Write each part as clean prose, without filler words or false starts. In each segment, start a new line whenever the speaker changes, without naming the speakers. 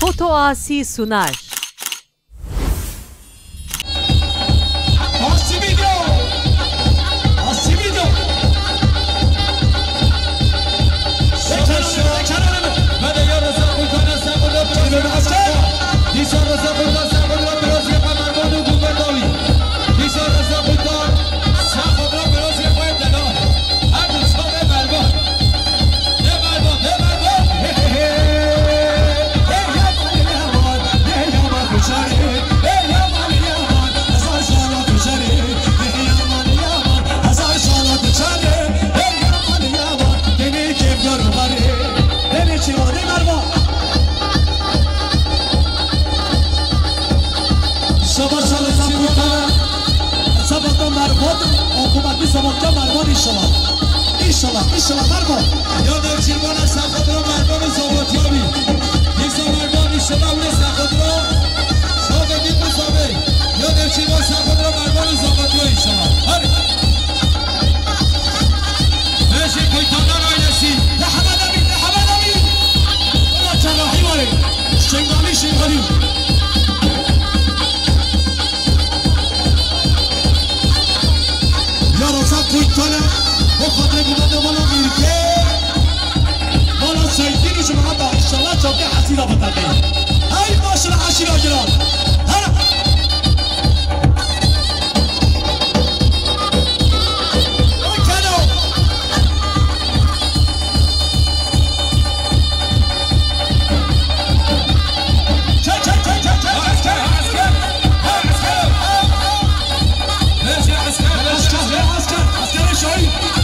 Foto Asi sunar.
İnşallah Marmon. Ya da Çirvana Sakadro Marmon'u Zobotiyobi. Diksa Marmon inşallah ule Sakadro. Şode Dipu Sobe. Ya da Çirvana Sakadro Marmon'u Zobotiyo inşallah. Hadi. Beşi Koytanlar ailesi. Dehamed abi, Dehamed abi. Ola Çarahi var. Şengali Şengali. Ya Rozak Koytanlar. O kadar güvende bana bir ke bana saytini şu anda inşallah çok da hasile batarlayın. Hay maşallah hasile acılar. Hara. Kano. Çek. Asker. Asker şahit.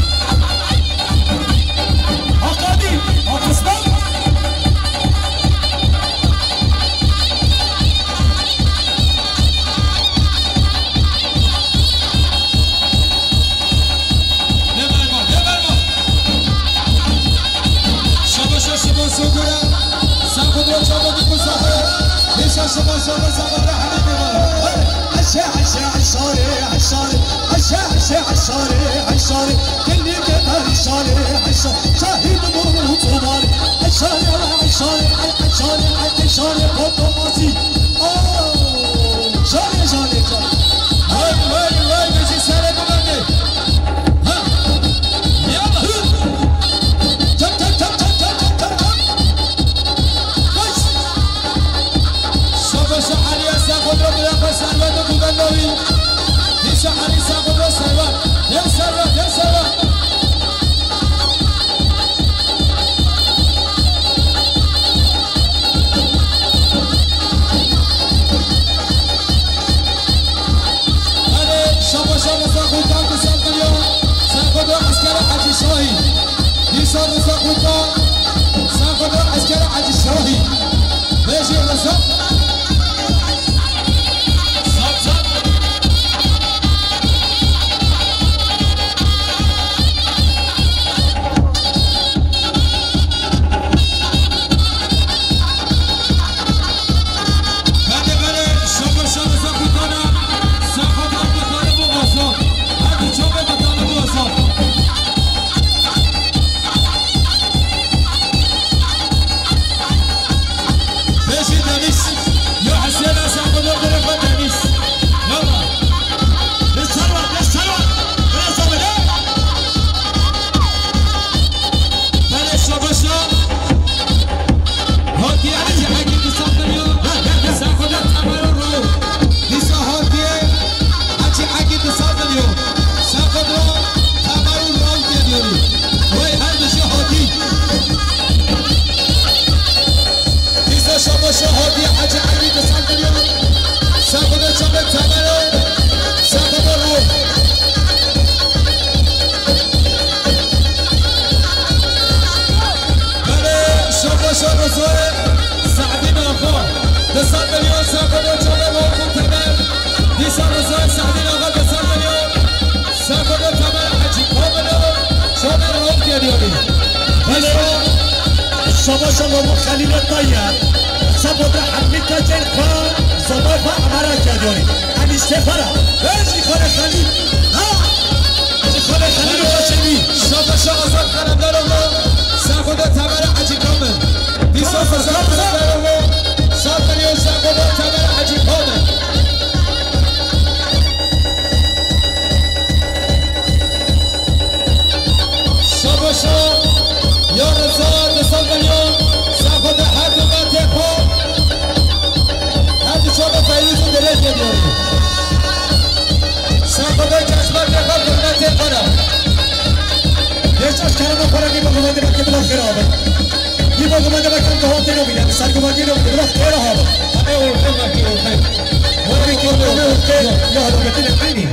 شما خلیل طیب سبود حمیت جنخان زبای با عمره کردیم همی سفره بچی خاله خلیل بچی خاله خلیل بچی شما آزاد خانمدار رو سرخوده تمر عجی کامل دیسا فزار خانمدار رو اومده بکن که هاتی رو میدم سرگومدی رو میدم بلاخ خیره ها همه اورخه وکی اورخه وکی اورخه اورخه یا حدامتی نمینی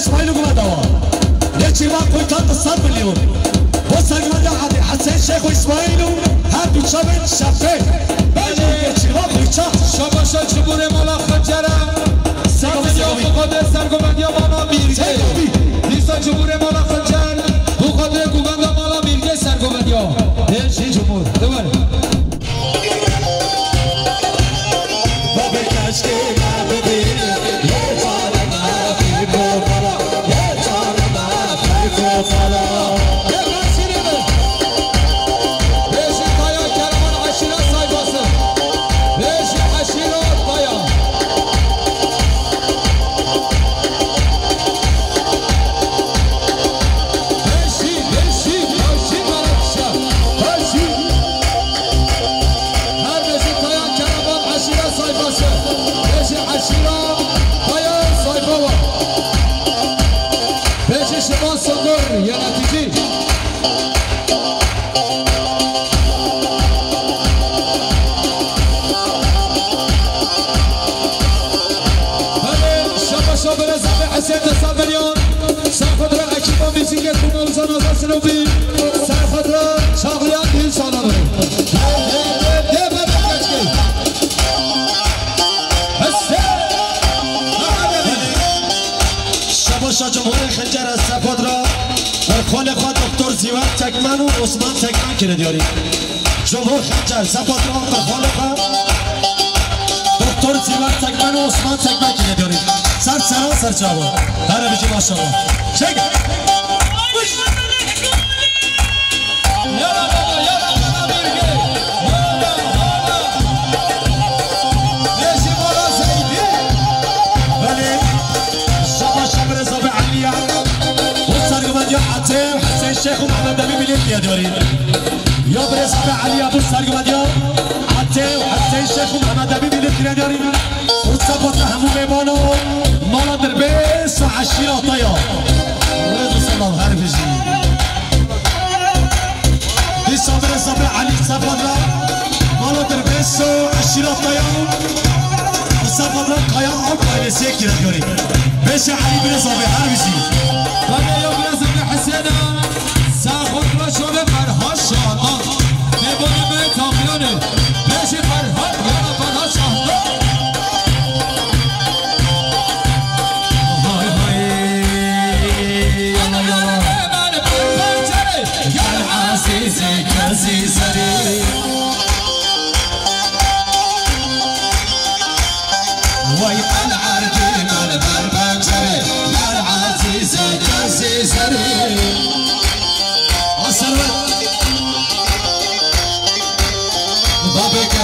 اسماعیل گمداوا یه چی وقت کویتان 100 میلیون با سرگمند علی حسین شیخ و اسماعیل هر دو شبه شفه بله یه چی وقت کویتان
شباشا چبور مالا خنجره سرگمند قادر سرگمند یا مالا میرگه دیسا چبور مالا خنجر بو قادر گوگند مالا میرگه سرگمند یا چی چبور دوباره
بابا کشکی من ببینه یه جانم افری کوفالا یه جانم افری کوفالا جمهور خنجر از سفاد را خال خود دکتر زیور تکمن و عثمان تکمن کنه دیاری جمهور خنجر سفاد را خال خود دکتر زیور تکمن و عثمان تکمن کنه دیاری سر جواب هر بجی ماشاءالله چک حسین شیخ و محمد نبی بلیت بیاداری یا برس به علی ابو سرگمدیا حتی حسین شیخ و محمد نبی بلیت بیاداری و سبات همو میبانو مالا در بیس و عشیراتا یا رضو سلام هر بجی دیسا برس به علی سبات را مالا در بیس و عشیراتا یا و سبات را قیام هم قایل سیک بیاداری بیش علی برس به هر بجی
حسنا ساخد را شده فرها شاهان نبونه به تاقیانه بشی فرها یا فرها شاهان های های یالا یالا من بخنجره گر عزیز کسی سری وی العرقی من بخنجره گر عزیز کسی سری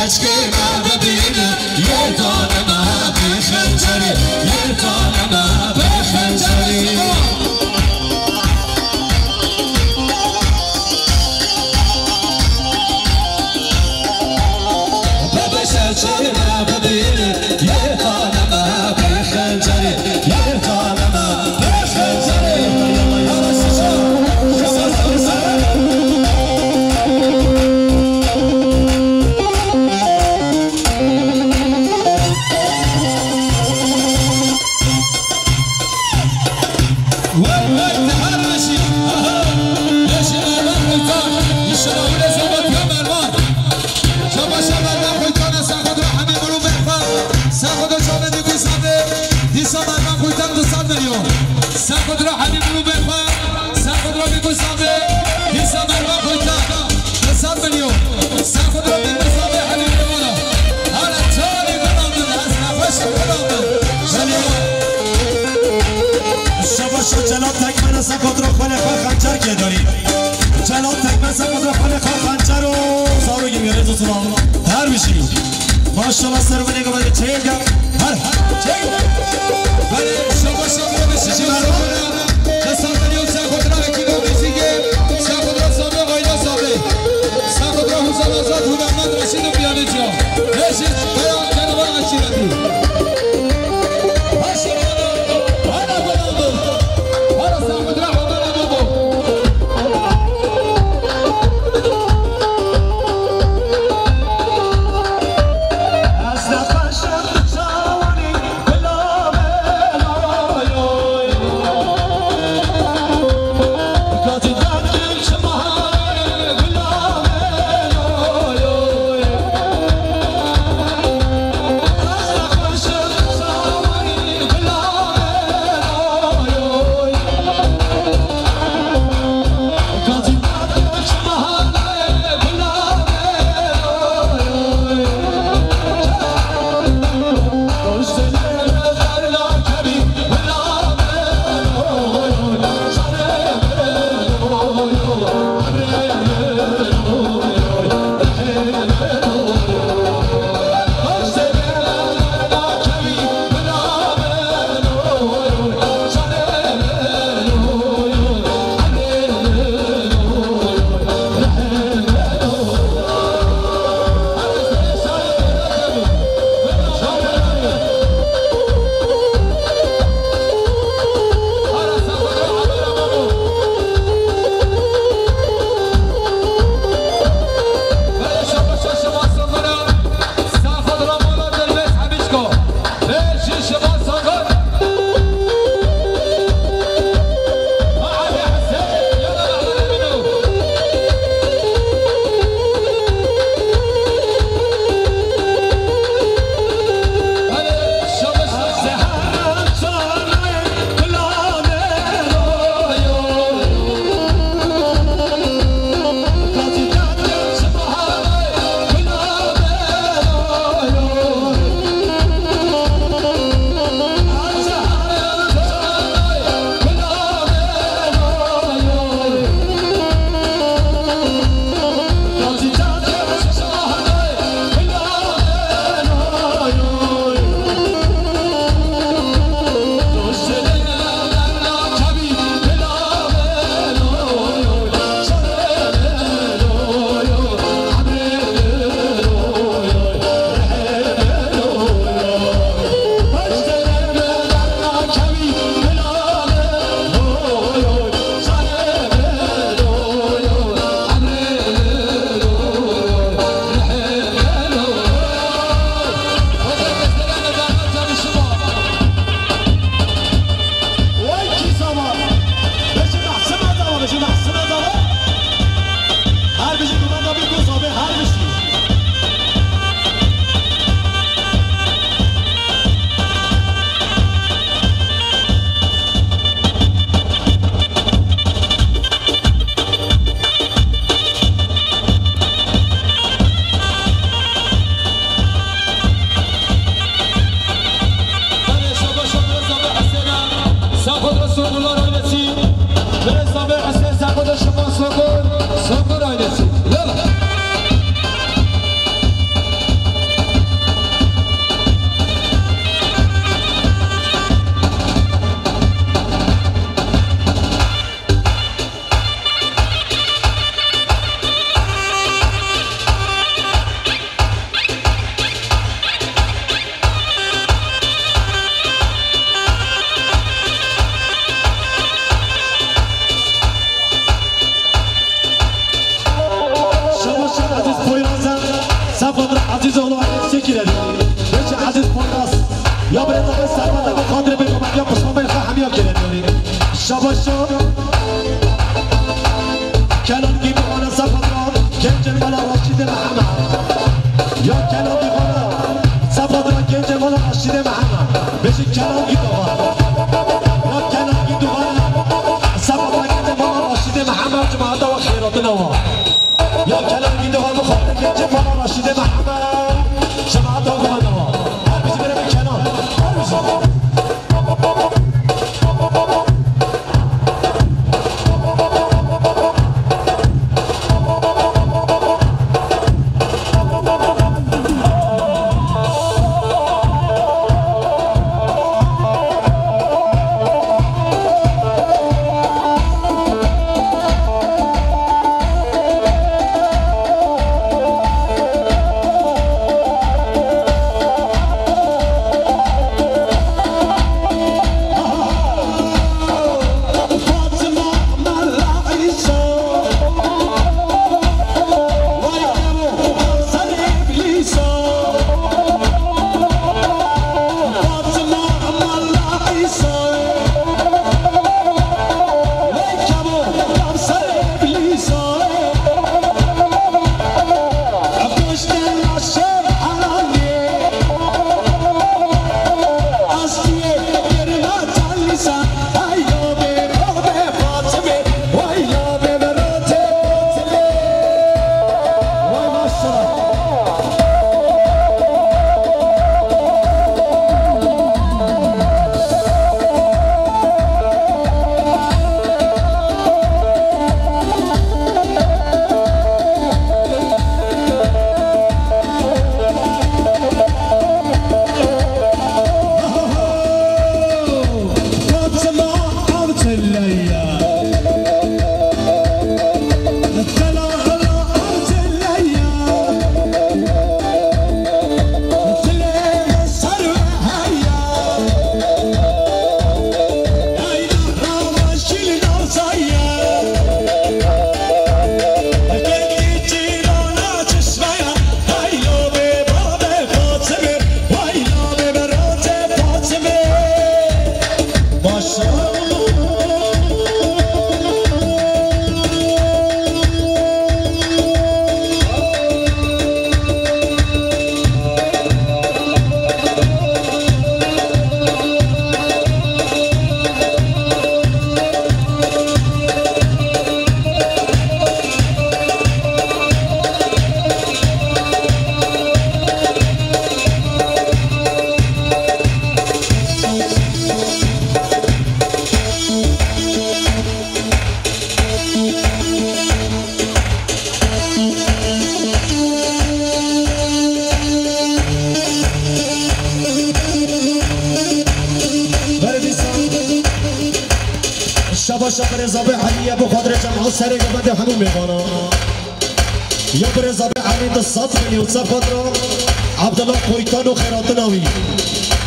کشکی من ببینه یه دانم بی خنجری یه دانم بی خنجری ببشتی من ببینه یه دانم بی خنجری یه دانم بی خنجری
ساخد را حبیب رو بخواه ساخد را بگو ساخه دیسا مروا خویتا 100 میلیون ساخد را بگو ساخه حبیب رو حالا چاری برامدن از نفش برامدن
شباشو جلال تکمن ساخد را خاله خواه خنجر که داری جلال تکمن ساخد را خاله خواه خنجر و سارو گیم یاره تو سلام هر بشی ماشالله سر و نگاه باید چه گم هر چه گم
بله شباشو برو بشیشی برامدن Sağ
گیره بچه عزیز پانداس یا برد آقای سرمانده با خاطر بگم یا قسمان بلخواه همیا گیره داری شباشو کلانگی بخانه سفادران کنجر بالا راشید محمد یا کلانگی بالا سفادران کنجر بالا راشید محمد بچه کلانگی دوان یا کلانگی دوان سفادران کنجر بالا راشید محمد جماعت و خیرات نوان یا کلانگی دوان بخانه کنجر بالا راشید محمد جماعت و خیرات نوان بیزی بره به کنان
شبر رضابه علیه بخاطر جمعه سر گمده همون میبانا یا بر رضابه علی دو 100 میلیون سفادرا عبدالله کویتان و خیراتناوی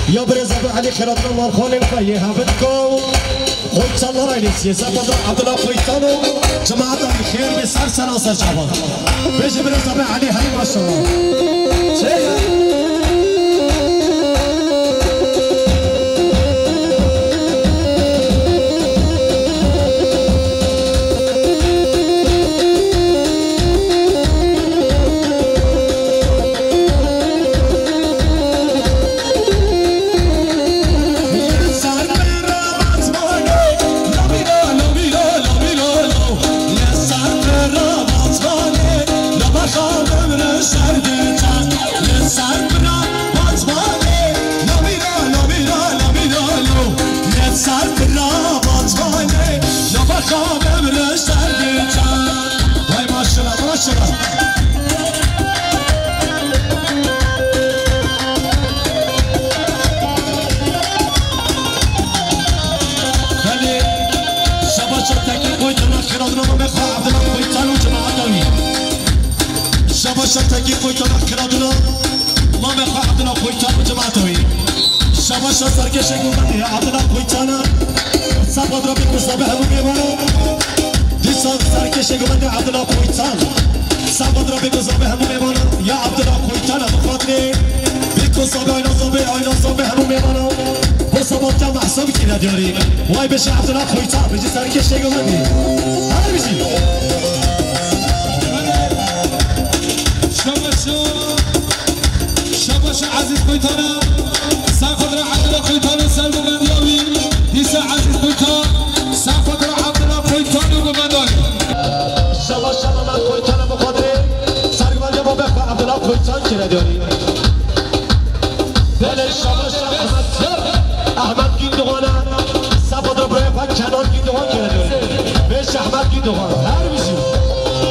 یا بر رضابه علی خیراتنا مارخان الفایه حفظ کو کویتان لرایلیسی سفادرا عبدالله کویتان و جماعت خیر به سر سراسر جوان بشه بر رضابه علی حلی ماشاءالله چه شباشتگی کویتان کرادونا ما میخواه عبدالله کویتان و جماعتوی شباشت سرکش گومدی عبدالله کویتان سفاد را بید مصابه همون میبانو دیسان سرکش گومدی عبدالله کویتان سفاد را بید مصابه همون میبانو یا عبدالله کویتان بخاطر
صابه آینا صابه همون میمانم با صابه کم محصابی که نداری وای بشه عبدالله خویتا بجی سرکش دیگه مندی هر بشی
شباش عزیز خویتانم ساخد را عبدالله خویتانم سر بگندیاوی دیسا عزیز خویتان ساخد را عبدالله خویتانم بگندیاوی
شباش من خویتانم بخاطره سرگمندی با بخوا عبدالله خویتان که نداری دل شباش احمد گیندوانه سباد را برای پاک کنان گیندوان که نداری بهش احمد گیندوان هر بشی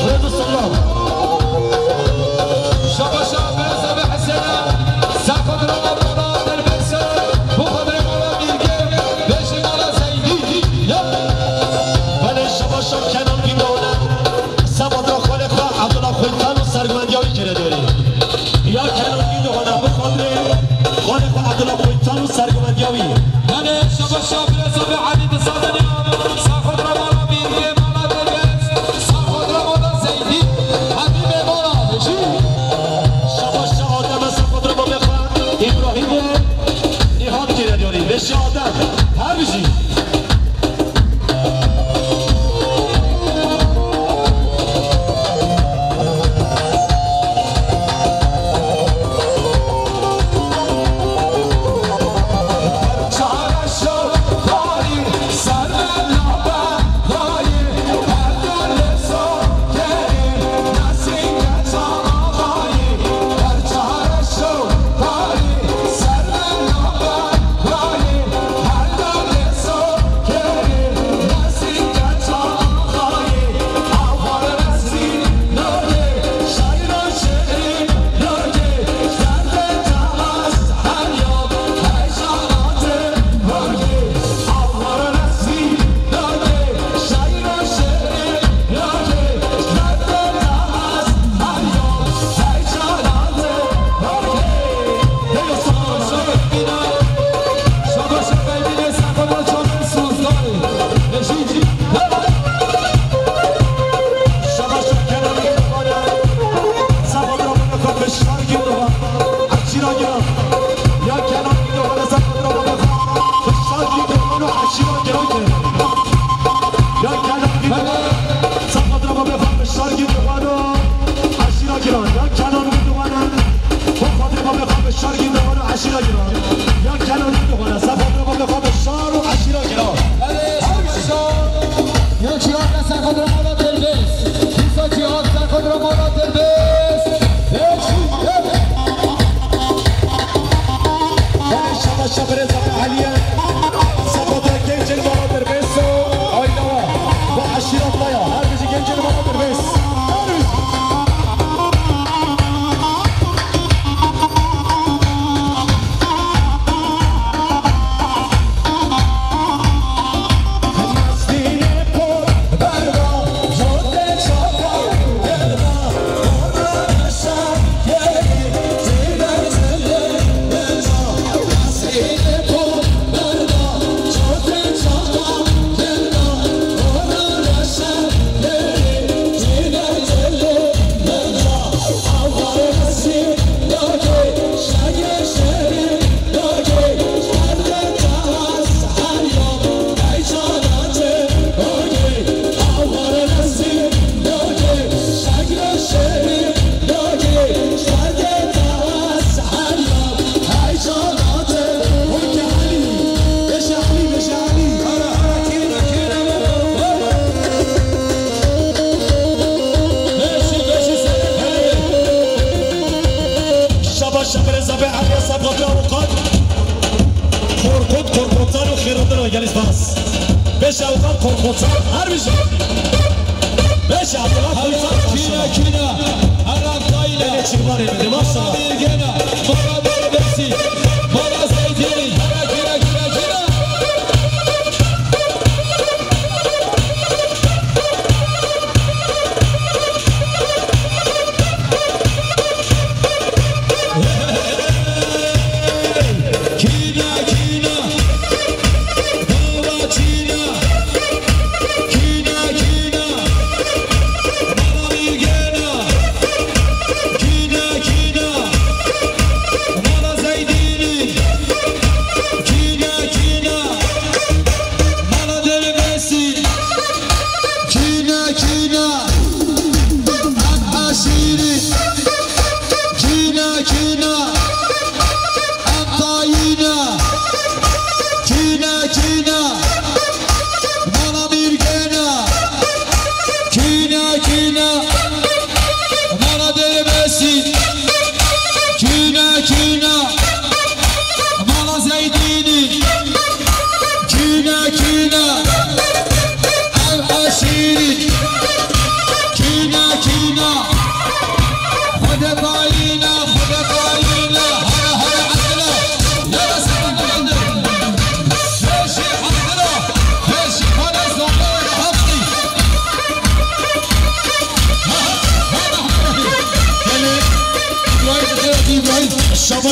فرد سلام
شباش برزا به حسنه ساخد را عبدالله در بسه بخاطر مولا میرگه بهش مولا زیدی
بله شباش کنان گیندوانه سباد را خالق و عبدالله خویتان و سرگمندی هایی که نداری یا کنان گیندوانه بخاطر خالق و عبدالله خویتان و سرگمندی هایی
بله شباش برزا به علی بسادنی ساخد را مولا میرگه مولا در بسه ساخد را مولا زیدی حبیب مولا بشی
شباش آدم سفاد رو با بخواه ابراهیم نهاد که نداری بشه آدم هر بشی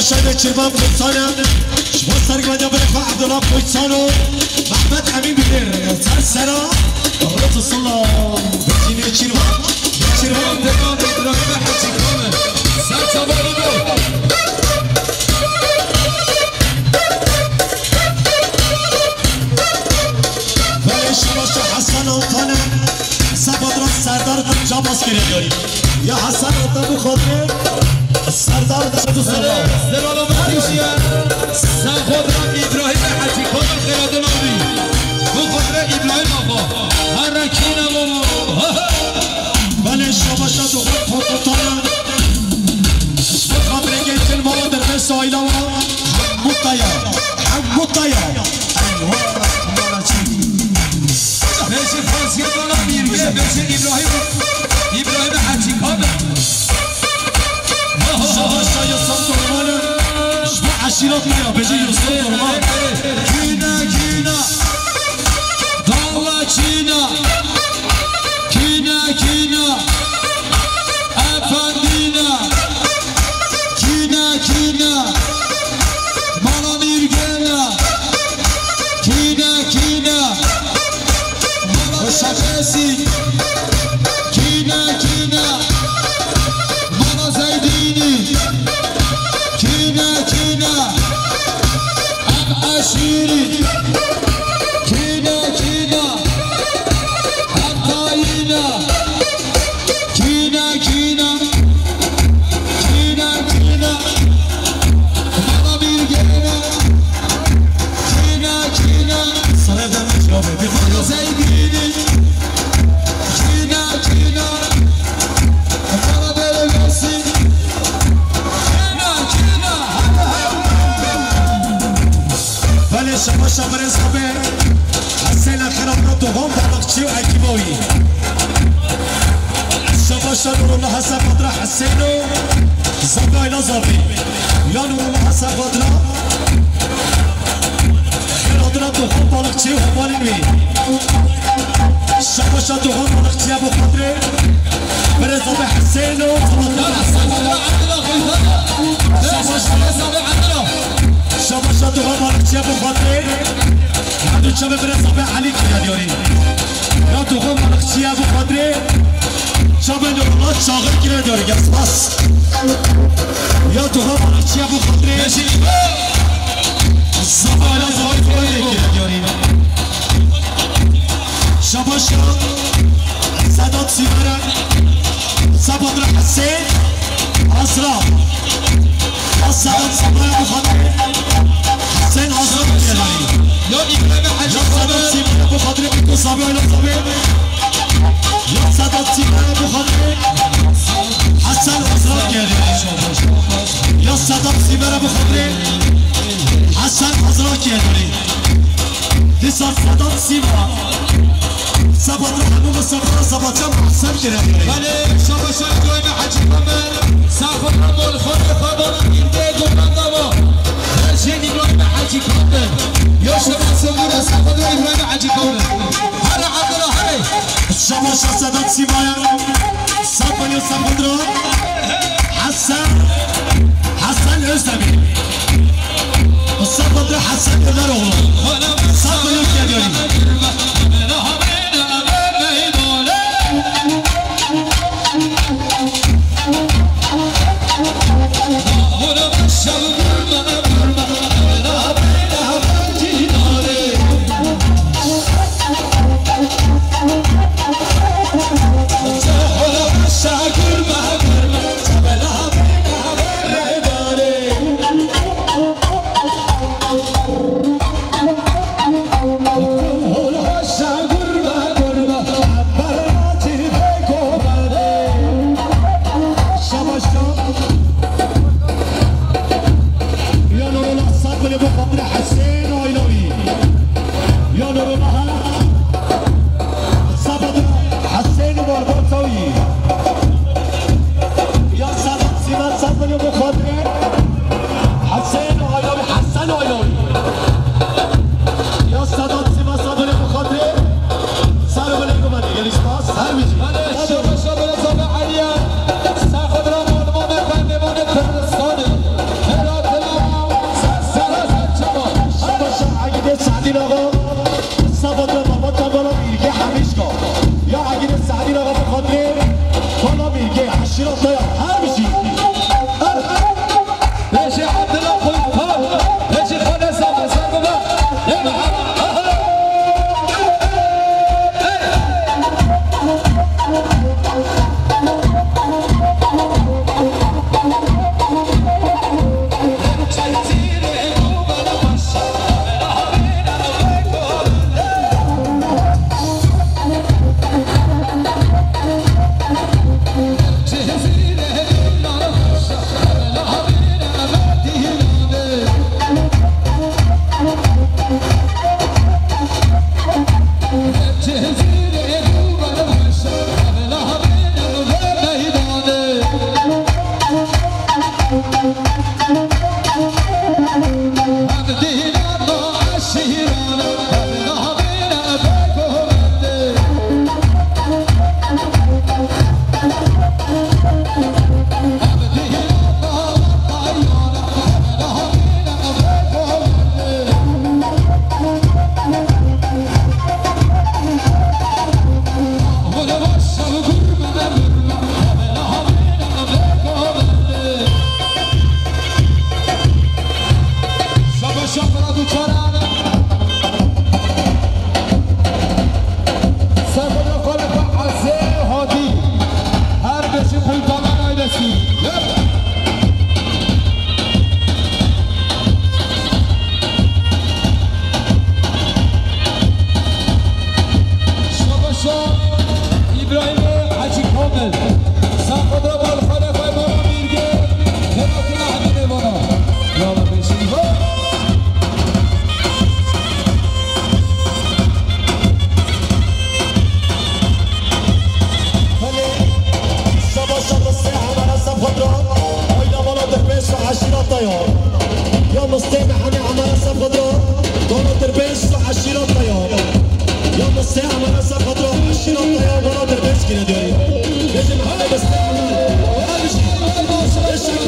شاید چربام کوچانم شما سرگمانجا برخوا عبدالله کوچانو محمد امین بیدر سرسرا رسول الله بچینه چربام
دکان ابراهیم حجی کامل سرچواری دو
ولی شما حسن آتانه سبادرا سردار جا باز کرده داری یا حسن آتانو خاطر سردار دشتو سلام
زبالا بخیشیه سخودرم ابراهیم حجی کامل خیرادون آبی بو خودره ابراهیم آقا هر رکینه بابا
بله شما شد و خود خودتانم خاطره گیتن مالا در بست آیلا و مطایا
بشه خاصیت والا میرگه بشه ابراهیم حجی کامل
شما شاید یوسف درمانه شما عشیرات میگه بشه یوسف درمان
کینا دالا کینا افندینا کینا مالا میرگه کینا مالا شخصی کینا مالا زیدینی کینا اب اشیری کینا اب تایینا کینا مالا میرگه کینا
سلام دارم جوابه
مالا زیدینی کینا مالا دلگسی کینا
ولی شما شبر صبر حسین خرابنا دوام بالاقچی و عکیبایی شما نور الله حسن قدره حسین و زبایلا زابی یا نور الله حسن قدره خرابنا دوام بالاقچی و همالین وی شما دوام بالاقچی ابو قدره برزاب حسین و شما دوام بالاقچی ابو قدره هدو شبه برزاب علی کیا دیاری یا دوام بالاقچی ابو قدره شبه نور الله شاغر کیا دیاری گفت بس یا دوام بالاقچی ابو قدره زبایلا زبای کیا دیاری شما صدات سیبرن سبادر حسین عصرا صدات سیبرن بخاطر حسین عصرا بیاری
یا ابراهیم حجی
صدات سیبرن بخاطر بیتو صابی آیلا صابی یا صدات سیبرن بخاطر حسن عصرا بیاری یا صدات سیبرن بخاطر حسن عصرا بیاری دیسا صدات سیبرن سبادر حموم سبادر محسن کرده
بله شما ابراهیم حجی کامل سخودرم بول خود خودم اینده گفتم دوا بشه ابراهیم حجی کامل یا شما سمون سخودرم ابراهیم حجی کامل هر عبدالله هره
شما صدات سیبایان سبانی سبادر حسن özdebi سبادر حسن ادار oğlu سبانی کردیاری
Şalım
يا مستمع أنا عمل سفدرة دونو دربيش عشيرة طيار يا مستمع عمل سفدرة عشيرة طيار دونو دربيش كنا دوري لازم هذا مستمع هذا شيء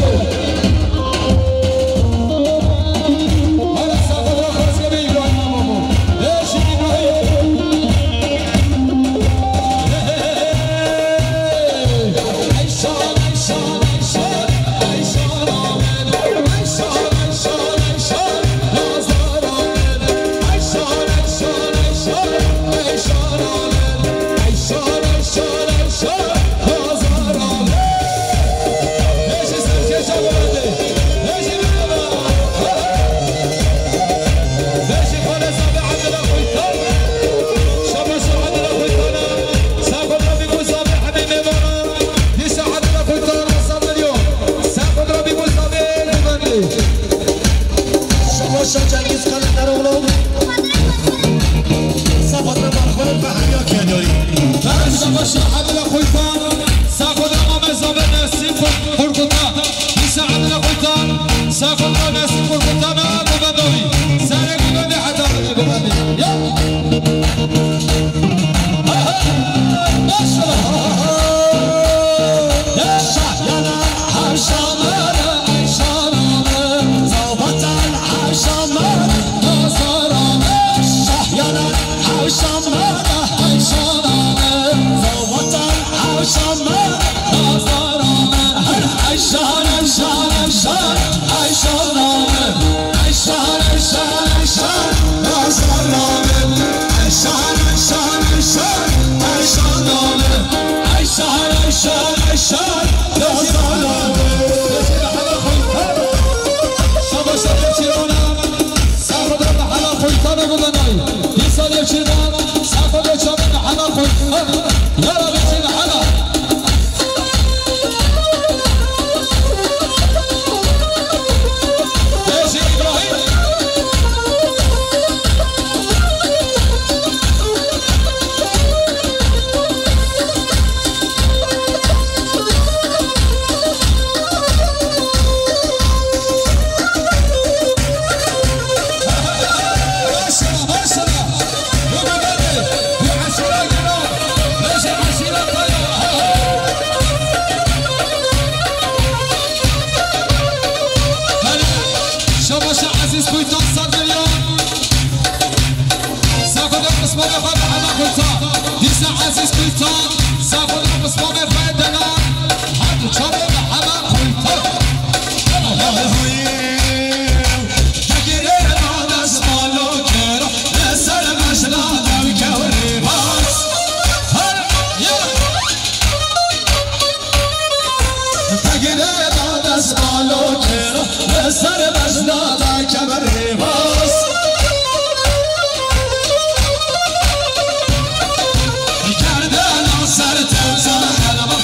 Sar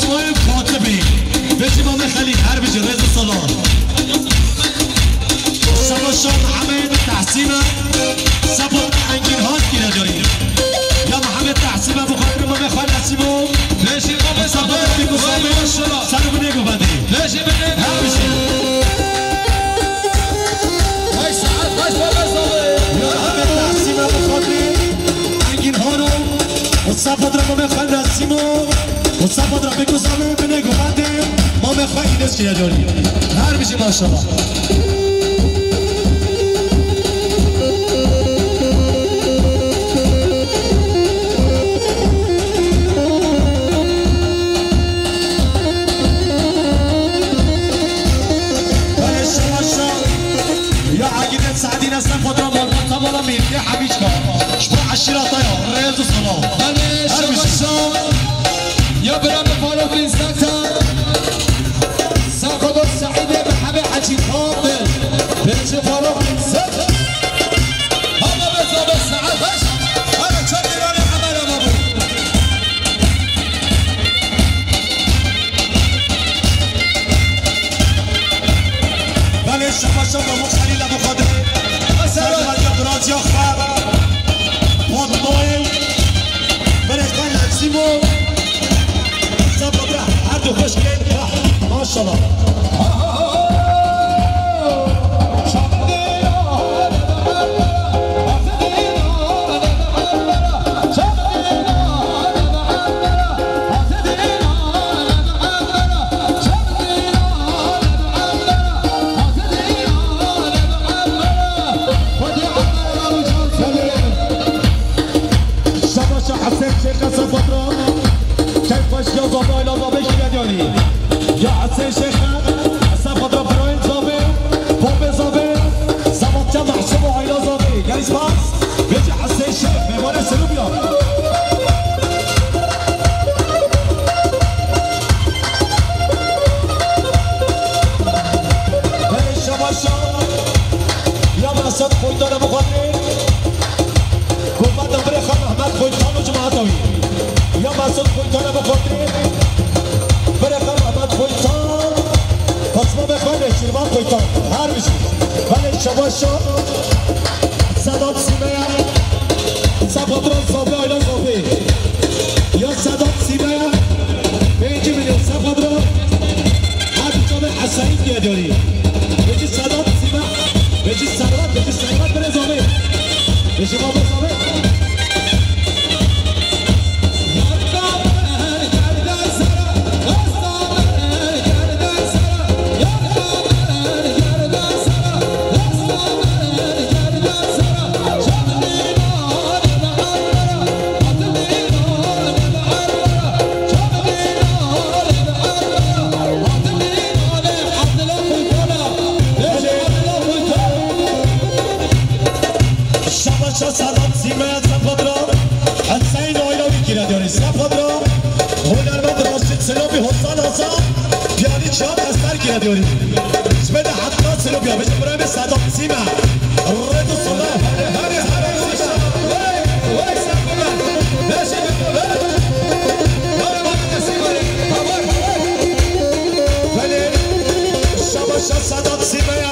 فاطمه کاتبی بچی مام خلی هر بچی رضا صلاح سباشان محمد تحسین سبات انگین هات گیره داریم یا محمد تحسین بخاطر مام خال نسیمو
بشین مام
سبات بگو سامه سر بنه گو بده
بشین بنه
هر بچی
های ساعت باش بابا
یا محمد تحسین بخاطر انگین هانو سبات را مام خال نسیمو سبات را بگو سامه بنه گو بده مام خال اینس گیره داریم هر بچی ماشاءالله سعدين اسلام خضرا مربوطه ولا مين يا حبيبك شبع الشراطه يا رياض الصلاه
انا شبشان يا برام فاروق انسكتا ساقط السعيد بحبي حجي فاضل بنت فاروق انسكتا هذا بزاب الساعه بس انا شكر انا عمل ابو
بله شبشان ابو خليل ابو خضر یا خبر پادمای برکان نسیمو سبادره هر دو خوش گید ماشالله یا حسین شیخ سفاد را برای زابه پاپ زابه سمات جمع محسوب و عیلا زابه گریز باز بیجی حسین شیخ میوان سلو بیا بله شباشا یا مساد خویدان مخاطر گفت دبر خان احمد خویدان و جماعتاوی یا مساد خویدان مخاطر برخم احمد خویتان پاسما بخواه نشیرمان خویتان هر بشید ولی شباشا صدات سیمه سفادران صافه آیلان صافه یا صدات سیمه 5 میلیون سفادران هر جامع حسنی دیه داری بجی صدات سیمه بجی سروت بره زامه بجی ما به زامه سلام سیمه سفادرا حسین آیلاوی گیره داری سفادرا هنرمند راشد سلامی حسان آزاد پیانی چهار استر گیره داری بده حتی سلو بیا بشه برای صدام سیمه رد و صلاح ولی شباشا صدام سیمه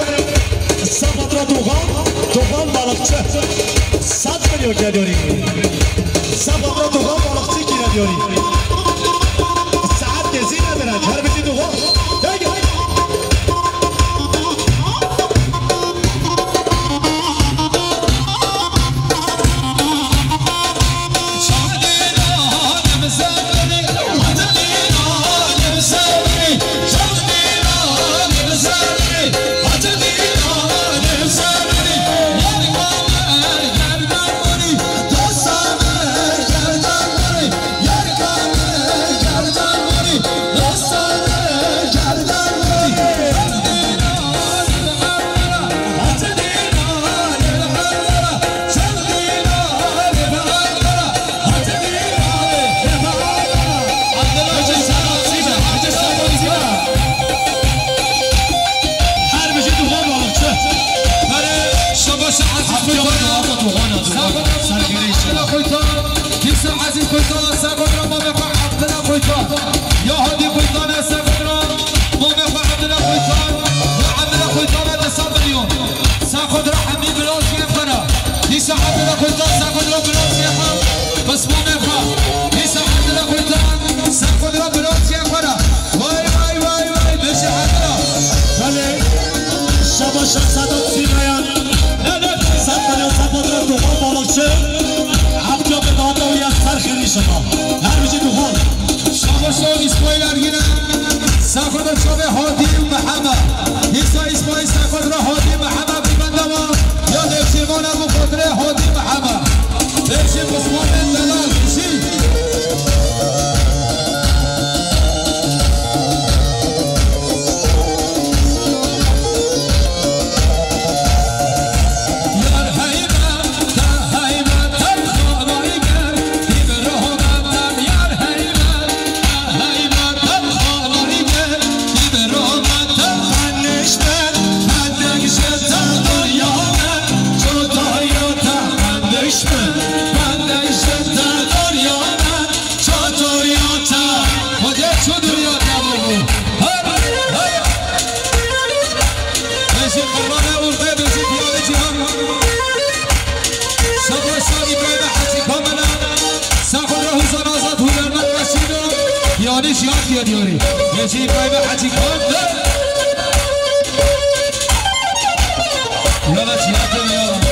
سفادرا دوغان بالقچه 100 میلیون گیره داری سفادرا دوغان بالقچه گیره داری ساعت گزی ندارن هر بچی دوغان
عزیز کویتان سرگرم ما بفرح عبدالله کویتان یا هادی
شما هر روزی دوخان
شما اسماعیل ارگیرم سفر شما هادی محمد ایسا اسماعیل سفر هادی محمد ببندم یا درشیمان ابو خاطر هادی محمد درشی عثمان دلال کشی دیاری یکی پای به حجی کن یالا چیات بیارم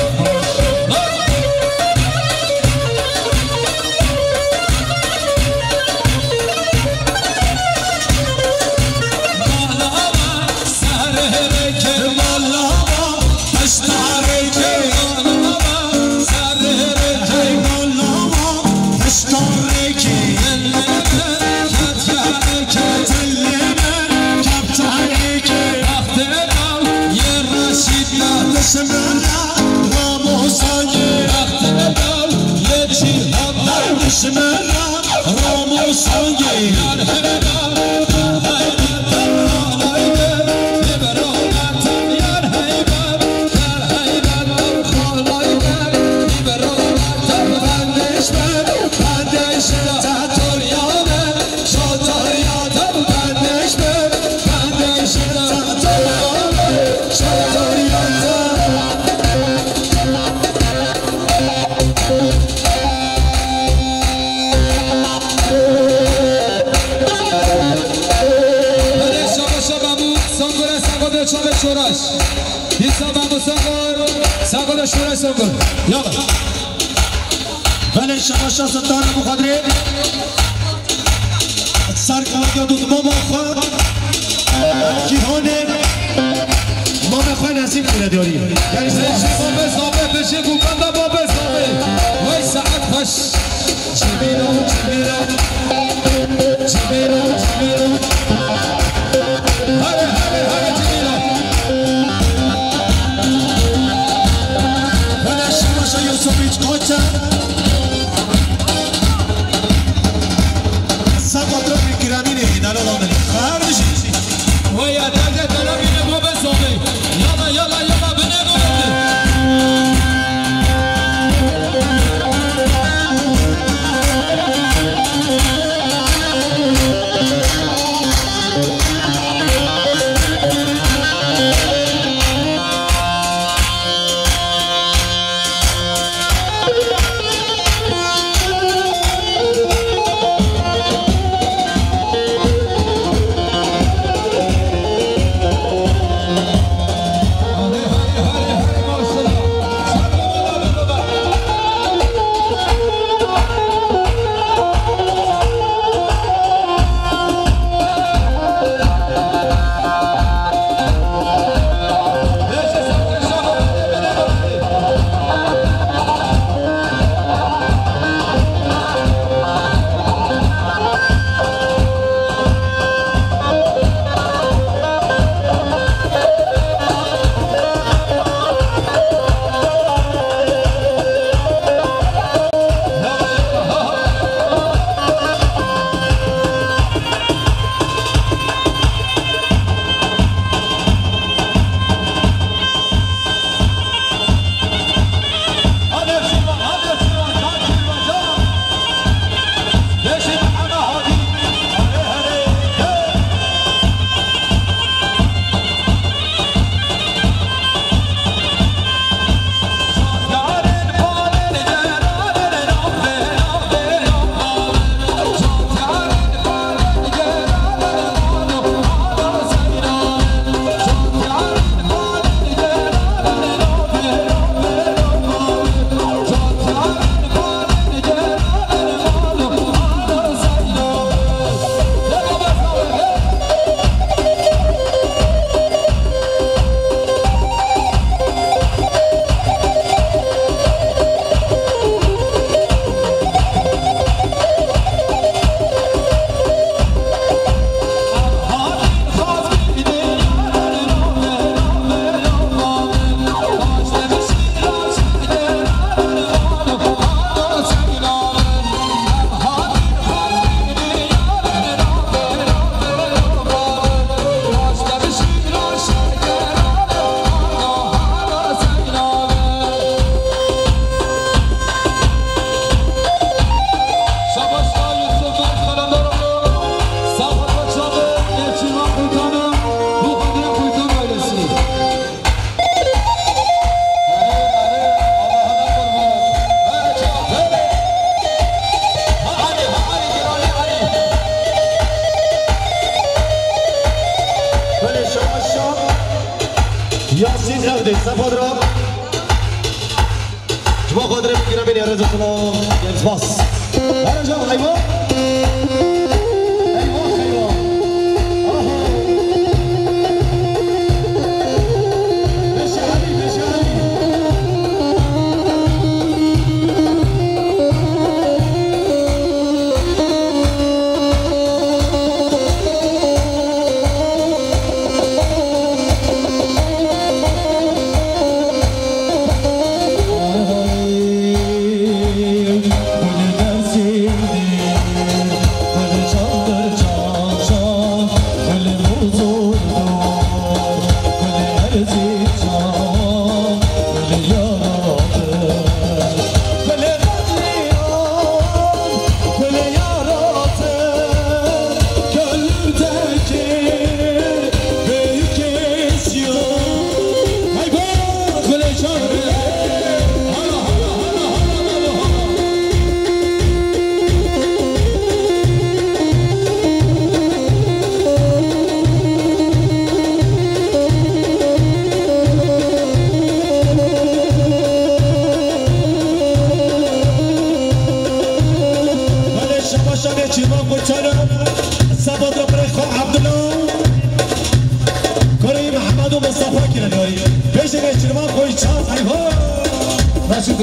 بله شما شاستان مخادره سرکار دود ما بخواه کیهانه ما بخواه نصیب کنه داری
یعنی سرشی ما بزامه بشه گوگنده ما بزامه وای ساعت خوش جمیرو جمیرو جمیرو جمیرو هره هره هره جمیرو
بله شما یوسوفیچ کوچه سقط گرامینه دلال آمده خواهر بشید
وای درد گرامینه ما بزامه یالا یالا یالا بنه گوگنده
باس برجا حیوان
Nasıl